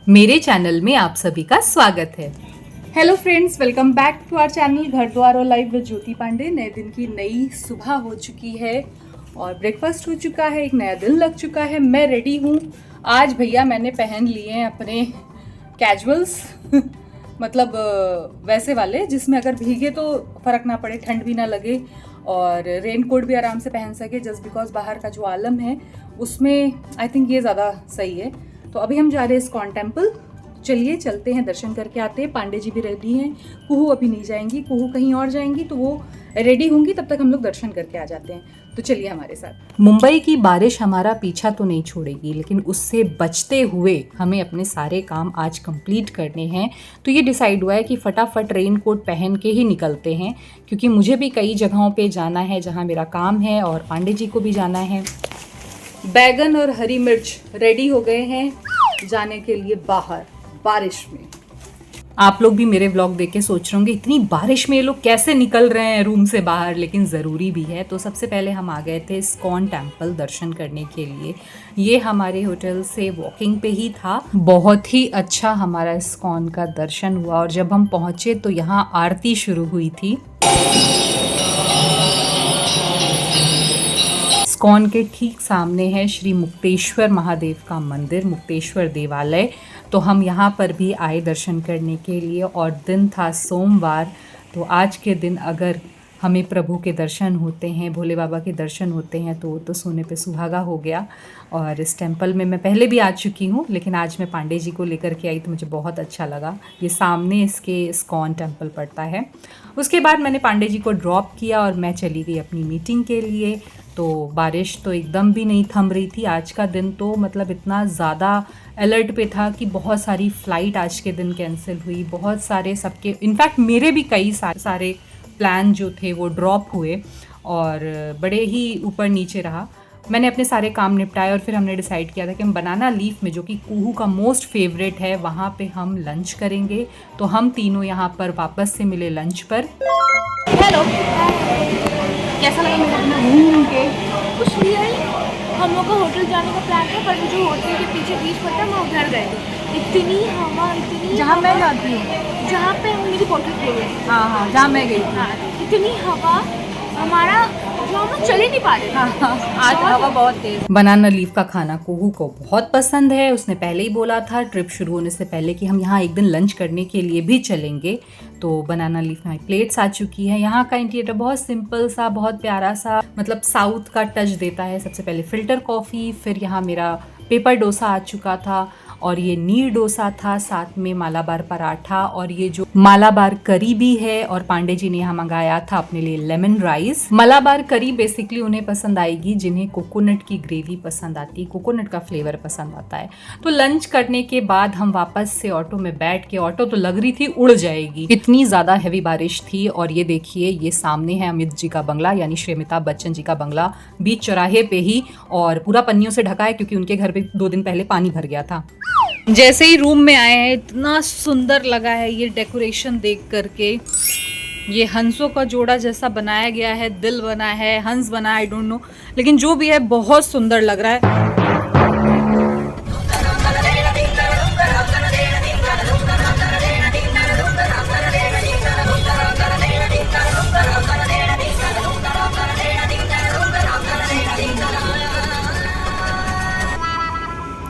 मेरे चैनल में आप सभी का स्वागत है। Hello friends, welcome back to our channel Ghar Dwar और लाइव विद ज्योति पांडे। नए दिन की नई सुबह हो चुकी है और ब्रेकफास्ट हो चुका है, एक नया दिन लग चुका है। मैं रेडी हूँ। आज भैया मैंने पहन लिए हैं अपने कैजुअल्स मतलब वैसे वाले जिसमें अगर भीगे तो फ़र्क ना पड़े, ठंड भी ना लगे और रेन कोट भी आराम से पहन सके। जस्ट बिकॉज बाहर का जो आलम है उसमें आई थिंक ये ज़्यादा सही है। तो अभी हम जा रहे हैं इस्कॉन टेम्पल। चलिए चलते हैं, दर्शन करके आते हैं। पांडे जी भी रेडी हैं, कुहू अभी नहीं जाएंगी, कुहू कहीं और जाएंगी, तो वो रेडी होंगी, तब तक हम लोग दर्शन करके आ जाते हैं। तो चलिए हमारे साथ। मुंबई की बारिश हमारा पीछा तो नहीं छोड़ेगी, लेकिन उससे बचते हुए हमें अपने सारे काम आज कंप्लीट करने हैं। तो ये डिसाइड हुआ है कि फटाफट रेन कोट पहन के ही निकलते हैं, क्योंकि मुझे भी कई जगहों पे जाना है जहाँ मेरा काम है और पांडे जी को भी जाना है। बैगन और हरी मिर्च रेडी हो गए हैं जाने के लिए बाहर बारिश में। आप लोग भी मेरे व्लॉग देख के सोच रहे होंगे इतनी बारिश में ये लोग कैसे निकल रहे हैं रूम से बाहर, लेकिन ज़रूरी भी है। तो सबसे पहले हम आ गए थे इस्कॉन टेम्पल दर्शन करने के लिए। ये हमारे होटल से वॉकिंग पे ही था। बहुत ही अच्छा हमारा इस्कॉन का दर्शन हुआ और जब हम पहुँचे तो यहाँ आरती शुरू हुई थी। इस्कॉन के ठीक सामने है श्री मुक्तेश्वर महादेव का मंदिर, मुक्तेश्वर देवालय। तो हम यहाँ पर भी आए दर्शन करने के लिए और दिन था सोमवार। तो आज के दिन अगर हमें प्रभु के दर्शन होते हैं, भोले बाबा के दर्शन होते हैं, तो सोने पे सुहागा हो गया। और इस टेंपल में मैं पहले भी आ चुकी हूँ, लेकिन आज मैं पांडे जी को लेकर के आई तो मुझे बहुत अच्छा लगा। ये सामने इसके इस्कॉन टेंपल पड़ता है। उसके बाद मैंने पांडे जी को ड्रॉप किया और मैं चली गई अपनी मीटिंग के लिए। तो बारिश तो एकदम भी नहीं थम रही थी। आज का दिन तो मतलब इतना ज़्यादा अलर्ट पे था कि बहुत सारी फ़्लाइट आज के दिन कैंसिल हुई, बहुत सारे सबके, इनफैक्ट मेरे भी कई सारे प्लान जो थे वो ड्रॉप हुए और बड़े ही ऊपर नीचे रहा। मैंने अपने सारे काम निपटाए और फिर हमने डिसाइड किया था कि हम बनाना लीफ में, जो कि कुहू का मोस्ट फेवरेट है, वहाँ पे हम लंच करेंगे। तो हम तीनों यहाँ पर वापस से मिले लंच पर। हेलो, कैसा लगा मेरा अपना घूम के? कुछ भी नहीं, हम लोग का होटल जाने का प्लान था, पर जो होटल के पीछे बीच पड़ता है, मैं उधर गए थे। इतनी हवा, इतनी जहाँ मैं जाती हूँ, जहाँ पे मेरी बॉटल खोल गई। हाँ, जहाँ मैं गई थी। हाँ, इतनी हवा, हमारा जो हम चल ही नहीं पा रहे। आज हवा बहुत तेज। बनाना लीफ का खाना कुहू को बहुत पसंद है। उसने पहले ही बोला था ट्रिप शुरू होने से पहले कि हम यहाँ एक दिन लंच करने के लिए भी चलेंगे। तो बनाना लीफ में प्लेट्स आ चुकी है। यहाँ का इंटीरियर बहुत सिंपल सा, बहुत प्यारा सा, मतलब साउथ का टच देता है। सबसे पहले फिल्टर कॉफ़ी, फिर यहाँ मेरा पेपर डोसा आ चुका था और ये नीर डोसा था, साथ में मालाबार पराठा और ये जो मालाबार करी भी है। और पांडे जी ने यहाँ मंगाया था अपने लिए लेमन राइस। मालाबार करी बेसिकली उन्हें पसंद आएगी जिन्हें कोकोनट की ग्रेवी पसंद आती है, कोकोनट का फ्लेवर पसंद आता है। तो लंच करने के बाद हम वापस से ऑटो में बैठ के, ऑटो तो लग रही थी उड़ जाएगी, इतनी ज़्यादा हैवी बारिश थी। और ये देखिए, ये सामने है अमित जी का बंगला, यानी श्री अमिताभ बच्चन जी का बंगला, बीच चौराहे पे ही, और पूरा पन्नियों से ढका है क्योंकि उनके घर पे 2 दिन पहले पानी भर गया था। जैसे ही रूम में आए हैं, इतना सुंदर लगा है ये डेकोरेशन देख करके। ये हंसों का जोड़ा जैसा बनाया गया है, दिल बना है, हंस बना है, आई डोंट नो, लेकिन जो भी है बहुत सुंदर लग रहा है।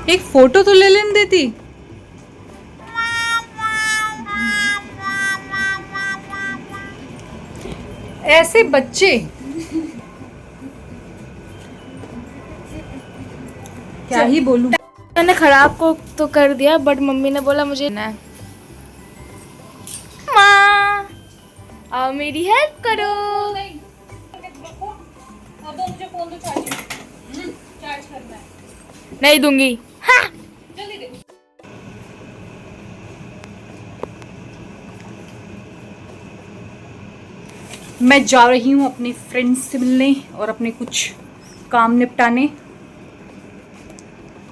एक फोटो तो ले लेने देती। ऐसे बच्चे क्या ही बोलूं। मैंने खराब को तो कर दिया, बट मम्मी ने बोला मुझे ना, माँ आओ मेरी हेल्प करो। मुझे फोन तो चार्ज करना है। नहीं दूंगी। हाँ। जल्दी दे। मैं जा रही हूँ अपने फ्रेंड्स से मिलने और अपने कुछ काम निपटाने।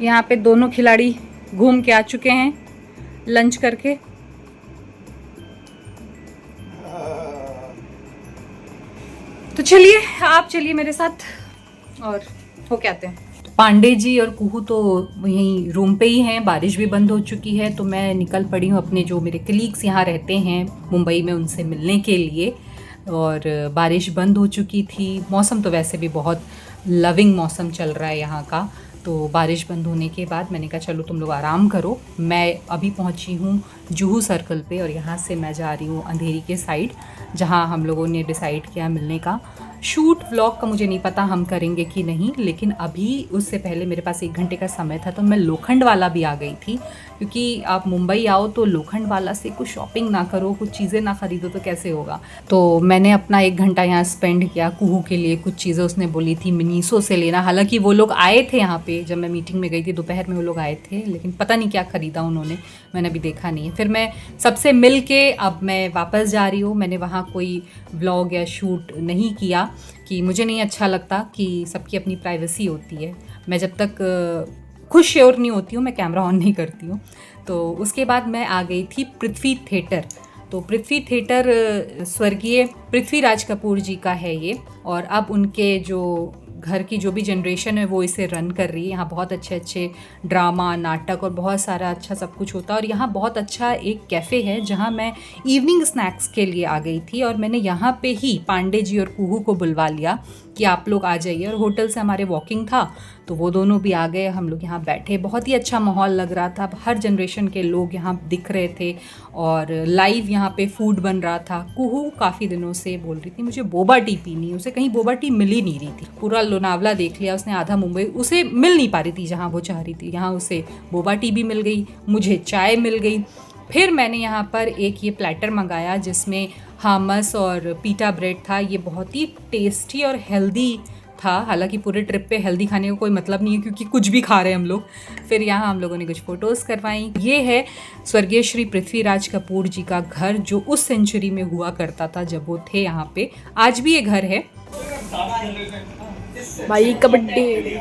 यहाँ पे दोनों खिलाड़ी घूम के आ चुके हैं लंच करके। तो चलिए, आप चलिए मेरे साथ और होके आते हैं। पांडे जी और कुहू तो यहीं रूम पे ही हैं, बारिश भी बंद हो चुकी है, तो मैं निकल पड़ी हूँ अपने जो मेरे कलीग्स यहाँ रहते हैं मुंबई में उनसे मिलने के लिए। और बारिश बंद हो चुकी थी, मौसम तो वैसे भी बहुत लविंग मौसम चल रहा है यहाँ का। तो बारिश बंद होने के बाद मैंने कहा चलो तुम लोग आराम करो। मैं अभी पहुँची हूँ जुहू सर्कल पे और यहाँ से मैं जा रही हूँ अंधेरी के साइड, जहाँ हम लोगों ने डिसाइड किया मिलने का। शूट व्लॉग का मुझे नहीं पता हम करेंगे कि नहीं, लेकिन अभी उससे पहले मेरे पास 1 घंटे का समय था तो मैं लोखंड वाला भी आ गई थी, क्योंकि आप मुंबई आओ तो लोखंड वाला से कुछ शॉपिंग ना करो, कुछ चीज़ें ना खरीदो तो कैसे होगा। तो मैंने अपना 1 घंटा यहाँ स्पेंड किया कुहू के लिए। कुछ चीज़ें उसने बोली थी मिनीसो से लेना, हालांकि वो लोग आए थे यहाँ पे जब मैं मीटिंग में गई थी, दोपहर में वो लोग आए थे, लेकिन पता नहीं क्या ख़रीदा उन्होंने, मैंने अभी देखा नहीं है। फिर मैं सबसे मिल के अब मैं वापस जा रही हूँ। मैंने वहाँ कोई व्लॉग या शूट नहीं किया कि मुझे नहीं अच्छा लगता कि सबकी अपनी प्राइवेसी होती है। मैं जब तक खुद श्योर नहीं होती हूँ मैं कैमरा ऑन नहीं करती हूँ। तो उसके बाद मैं आ गई थी पृथ्वी थिएटर। तो पृथ्वी थिएटर स्वर्गीय पृथ्वीराज कपूर जी का है ये, और अब उनके जो घर की जो भी जनरेशन है वो इसे रन कर रही है। यहाँ बहुत अच्छे अच्छे ड्रामा, नाटक और बहुत सारा अच्छा सब कुछ होता है। और यहाँ बहुत अच्छा एक कैफ़े है जहाँ मैं इवनिंग स्नैक्स के लिए आ गई थी, और मैंने यहाँ पे ही पांडे जी और कुहू को बुलवा लिया कि आप लोग आ जाइए। और होटल से हमारे वॉकिंग था तो वो दोनों भी आ गए, हम लोग यहाँ बैठे। बहुत ही अच्छा माहौल लग रहा था, हर जनरेशन के लोग यहाँ दिख रहे थे और लाइव यहाँ पे फूड बन रहा था। कुहू काफ़ी दिनों से बोल रही थी मुझे बोबा टी पीनी, उसे कहीं बोबा टी मिल ही नहीं रही थी। पूरा लोनावला देख लिया उसने, आधा मुंबई, उसे मिल नहीं पा रही थी जहाँ वो चाह रही थी। यहाँ उसे बोबा टी भी मिल गई, मुझे चाय मिल गई। फिर मैंने यहाँ पर एक ये प्लेटर मंगाया जिसमें हामस और पीटा ब्रेड था। ये बहुत ही टेस्टी और हेल्दी था, हालांकि पूरे ट्रिप पे हेल्दी खाने का कोई मतलब नहीं है क्योंकि कुछ भी खा रहे हैं हम लोग। फिर यहाँ हम लोगों ने कुछ फ़ोटोज़ करवाई। ये है स्वर्गीय श्री पृथ्वीराज कपूर जी का घर, जो उस सेंचुरी में हुआ करता था जब वो थे यहाँ पे। आज भी ये घर है। भाई कबड्डी।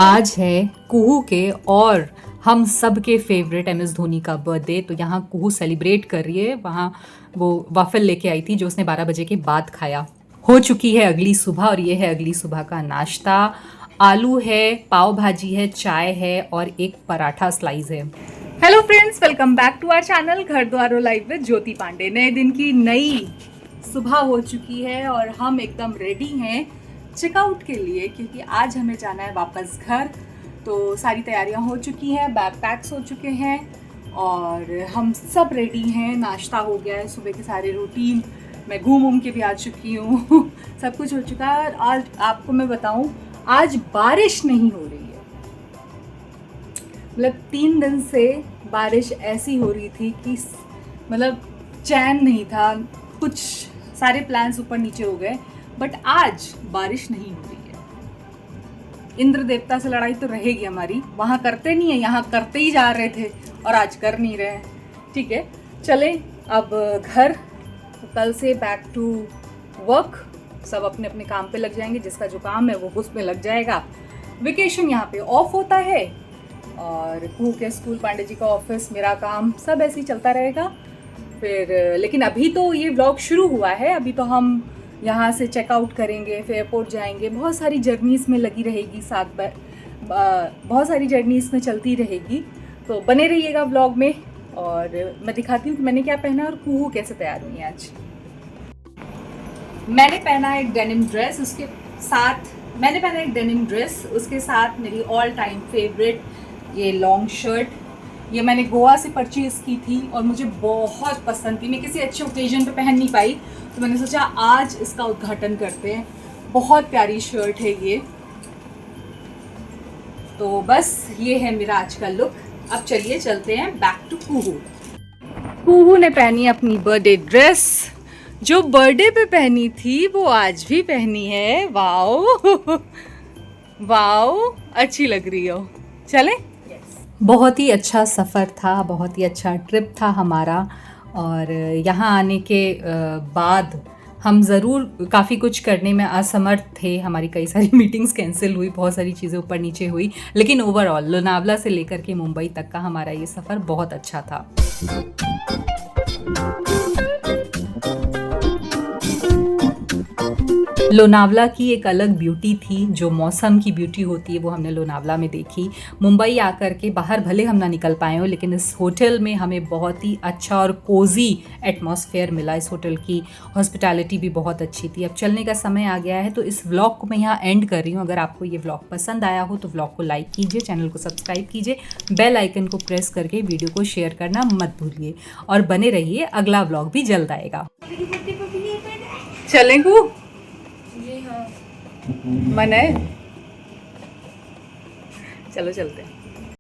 आज है कुहू के और हम सब के फेवरेट MS धोनी का बर्थडे, तो यहाँ कुहू सेलिब्रेट कर रही है। वहाँ वो वाफल लेके आई थी जो उसने 12 बजे के बाद खाया। हो चुकी है अगली सुबह और ये है अगली सुबह का नाश्ता। आलू है, पाव भाजी है, चाय है और एक पराठा स्लाइस है। Hello friends, welcome back to our channel Ghar Dwaro live with Jyoti Pandey. नए दिन की नई सुबह हो चुकी है और हम एकदम रेडी हैं चेकआउट के लिए, क्योंकि आज हमें जाना है वापस घर। तो सारी तैयारियां हो चुकी हैं, बैग पैक्स हो चुके हैं और हम सब रेडी हैं। नाश्ता हो गया है, सुबह के सारे रूटीन, मैं घूम के भी आ चुकी हूँ सब कुछ हो चुका है। आज आपको मैं बताऊँ, आज बारिश नहीं हो रही है। मतलब 3 दिन से बारिश ऐसी हो रही थी कि मतलब चैन नहीं था, कुछ सारे प्लान्स ऊपर नीचे हो गए। बट आज बारिश नहीं हो रही है। इंद्र देवता से लड़ाई तो रहेगी हमारी, वहाँ करते नहीं है, यहाँ करते ही जा रहे थे और आज कर नहीं रहे हैं। ठीक है, चले अब घर। तो कल से बैक टू वर्क, सब अपने अपने काम पे लग जाएंगे। जिसका जो काम है वो उसमें लग जाएगा। वेकेशन यहाँ पे ऑफ होता है और कुहू के स्कूल, पांडे जी का ऑफिस, मेरा काम, सब ऐसे ही चलता रहेगा। फिर लेकिन अभी तो ये व्लॉग शुरू हुआ है, अभी तो हम यहाँ से चेकआउट करेंगे, फिर एयरपोर्ट जाएंगे। बहुत सारी जर्नीज़ में लगी रहेगी, साथ बहुत सारी जर्नीज़ में चलती रहेगी। तो बने रहिएगा व्लॉग में और मैं दिखाती हूँ कि मैंने क्या पहना और कुहू कैसे तैयार हुई है आज। मैंने पहना एक डेनिम ड्रेस, उसके साथ मेरी ऑल टाइम फेवरेट ये लॉन्ग शर्ट। ये मैंने गोवा से परचेज़ की थी और मुझे बहुत पसंद थी। मैं किसी अच्छे ओकेजन पे पहन नहीं पाई तो मैंने सोचा आज इसका उद्घाटन करते हैं। बहुत प्यारी शर्ट है ये। तो बस ये है मेरा आज का लुक। अब चलिए चलते हैं बैक टू कुहू। कुहू ने पहनी अपनी बर्थडे ड्रेस, जो बर्थडे पे पहनी थी वो आज भी पहनी है। वाओ वाओ, अच्छी लग रही हो। चलें? बहुत ही अच्छा सफ़र था, बहुत ही अच्छा ट्रिप था हमारा। और यहाँ आने के बाद हम ज़रूर काफ़ी कुछ करने में असमर्थ थे। हमारी कई सारी मीटिंग्स कैंसिल हुई, बहुत सारी चीज़ें ऊपर नीचे हुई, लेकिन ओवरऑल लोनावला से लेकर के मुंबई तक का हमारा ये सफ़र बहुत अच्छा था। लोनावला की एक अलग ब्यूटी थी, जो मौसम की ब्यूटी होती है वो हमने लोनावला में देखी। मुंबई आकर के बाहर भले हम ना निकल पाए हो, लेकिन इस होटल में हमें बहुत ही अच्छा और कोजी एटमॉस्फेयर मिला। इस होटल की हॉस्पिटैलिटी भी बहुत अच्छी थी। अब चलने का समय आ गया है, तो इस व्लॉग को मैं यहाँ एंड कर रही हूँ। अगर आपको ये व्लॉग पसंद आया हो तो व्लॉग को लाइक कीजिए, चैनल को सब्सक्राइब कीजिए, बेल आइकन को प्रेस करके वीडियो को शेयर करना मत भूलिए और बने रहिए, अगला व्लॉग भी जल्द आएगा। चलें को मन है, चलो चलते हैं।